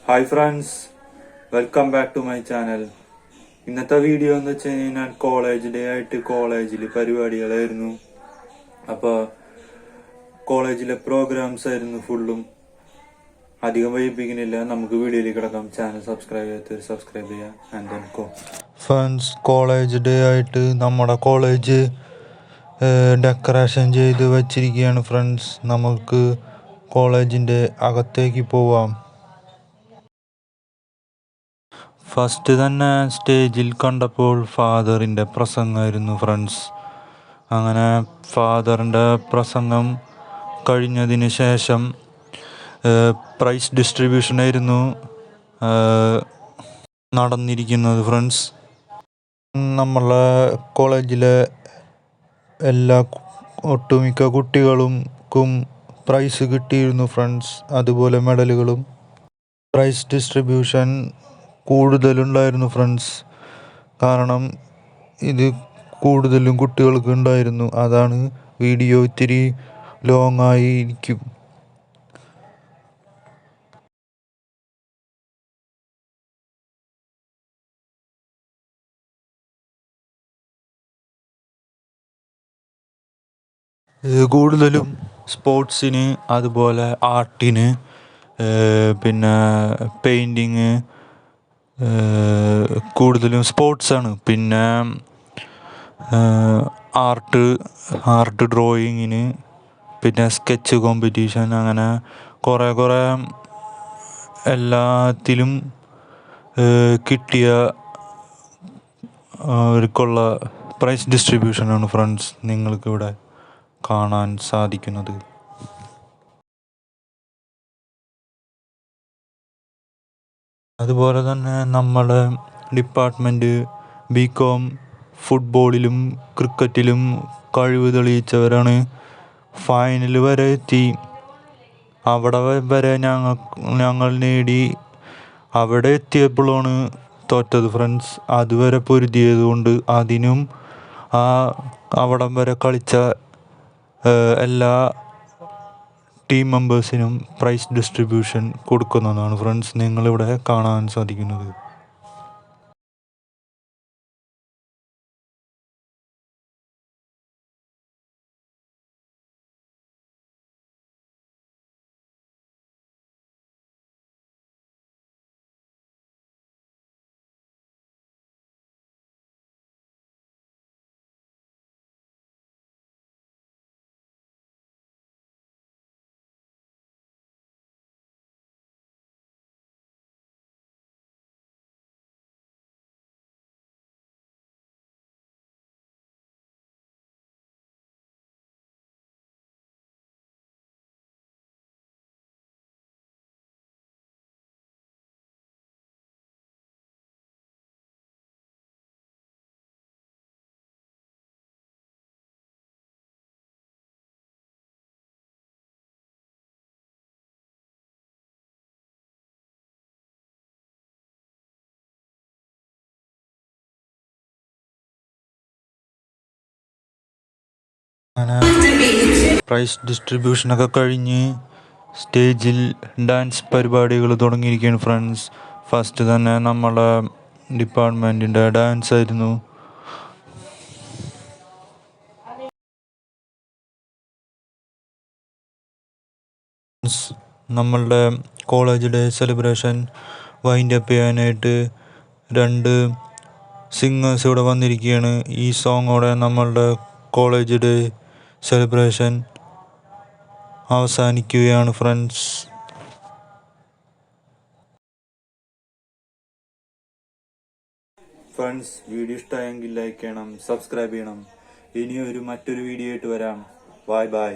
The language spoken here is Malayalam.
Hi friends, welcome back to my channel. ഇന്നത്തെ വീഡിയോ എന്ന് വെച്ച് കഴിഞ്ഞാൽ കോളേജ് ഡേ ആയിട്ട് കോളേജിൽ പരിപാടികളായിരുന്നു. അപ്പോൾ കോളേജിലെ പ്രോഗ്രാംസ് ആയിരുന്നു ഫുള്ളും. അധികം വൈകിപ്പിക്കുന്നില്ല, നമുക്ക് വീഡിയോയിലേക്ക് കിടക്കാം. ചാനൽ സബ്സ്ക്രൈബ് ചെയ്യാത്തവർ സബ്സ്ക്രൈബ് ചെയ്യാം. And then go. Friends, college day ആയിട്ട് നമ്മുടെ കോളേജ് ഡെക്കറേഷൻ ചെയ്ത് വച്ചിരിക്കുകയാണ്. ഫ്രണ്ട്സ്, നമുക്ക് കോളേജിൻ്റെ അകത്തേക്ക് പോവാം. ഫസ്റ്റ് തന്നെ സ്റ്റേജിൽ കണ്ടപ്പോൾ ഫാദറിൻ്റെ പ്രസംഗമായിരുന്നു ഫ്രണ്ട്സ്. അങ്ങനെ ഫാദറിൻ്റെ പ്രസംഗം കഴിഞ്ഞതിന് ശേഷം പ്രൈസ് ഡിസ്ട്രിബ്യൂഷനായിരുന്നു നടന്നിരിക്കുന്നത് ഫ്രണ്ട്സ്. നമ്മളെ കോളേജിലെ എല്ലാ ഒട്ടുമിക്ക കുട്ടികൾക്കും പ്രൈസ് കിട്ടിയിരുന്നു ഫ്രണ്ട്സ്. അതുപോലെ മെഡലുകളും. പ്രൈസ് ഡിസ്ട്രിബ്യൂഷൻ കൂടുതലുണ്ടായിരുന്നു ഫ്രണ്ട്സ്, കാരണം ഇത് കൂടുതലും കുട്ടികൾക്ക് ഉണ്ടായിരുന്നു. അതാണ് വീഡിയോ ഇത്തിരി ലോങ് ആയിരിക്കും. കൂടുതലും സ്പോർട്സിന്, അതുപോലെ ആർട്ടിന്, പിന്നെ പെയിൻറ്റിങ്, കൂടുതലും സ്പോർട്സാണ്. പിന്നെ ആർട്ട് ഡ്രോയിങ്ങിന്, പിന്നെ സ്കെച്ച് കോമ്പറ്റീഷൻ, അങ്ങനെ കുറേ എല്ലാത്തിലും കിട്ടിയ അവർക്കുള്ള പ്രൈസ് ഡിസ്ട്രിബ്യൂഷനാണ് ഫ്രണ്ട്സ് നിങ്ങൾക്കിവിടെ കാണാൻ സാധിക്കുന്നത്. അതുപോലെ തന്നെ നമ്മുടെ ഡിപ്പാർട്ട്മെൻറ്റ് ബികോം ഫുട്ബോളിലും ക്രിക്കറ്റിലും കഴിവ് തെളിയിച്ചവരാണ്. ഫൈനൽ വരെ എത്തി. അവിടെ വരെ ഞങ്ങൾ നേടി. അവിടെ എത്തിയപ്പോഴാണ് തോറ്റത് ഫ്രണ്ട്സ്. അതുവരെ പൊരുതിയത് കൊണ്ട് അതിനും അവിടം വരെ കളിച്ച എല്ലാ ടീം മെമ്പേഴ്സിനും പ്രൈസ് ഡിസ്ട്രിബ്യൂഷൻ കൊടുക്കുന്നതാണ് ഫ്രണ്ട്സ് നിങ്ങളിവിടെ കാണാൻ സാധിക്കുന്നത്. അങ്ങനെ പ്രൈസ് ഡിസ്ട്രിബ്യൂഷനൊക്കെ കഴിഞ്ഞ് സ്റ്റേജിൽ ഡാൻസ് പരിപാടികൾ തുടങ്ങിയിരിക്കുകയാണ് ഫ്രണ്ട്സ്. ഫസ്റ്റ് തന്നെ നമ്മളെ ഡിപ്പാർട്ട്മെൻറ്റിൻ്റെ ഡാൻസ് ആയിരുന്നു. നമ്മളുടെ college day celebration wind up ചെയ്യാനായിട്ട് 2 സിംഗേഴ്സ് ഇവിടെ വന്നിരിക്കുകയാണ്. ഈ സോങ്ങോടെ നമ്മളുടെ കോളേജ് ഡേ സെലിബ്രേഷൻ അവസാനിക്കുകയാണ് ഫ്രണ്ട്സ്. വീഡിയോ ഇഷ്ടമായെങ്കിൽ ലൈക്ക് ചെയ്യണം, സബ്സ്ക്രൈബ് ചെയ്യണം. ഇനി മറ്റൊരു വീഡിയോ ആയിട്ട് വരാം. ബൈ.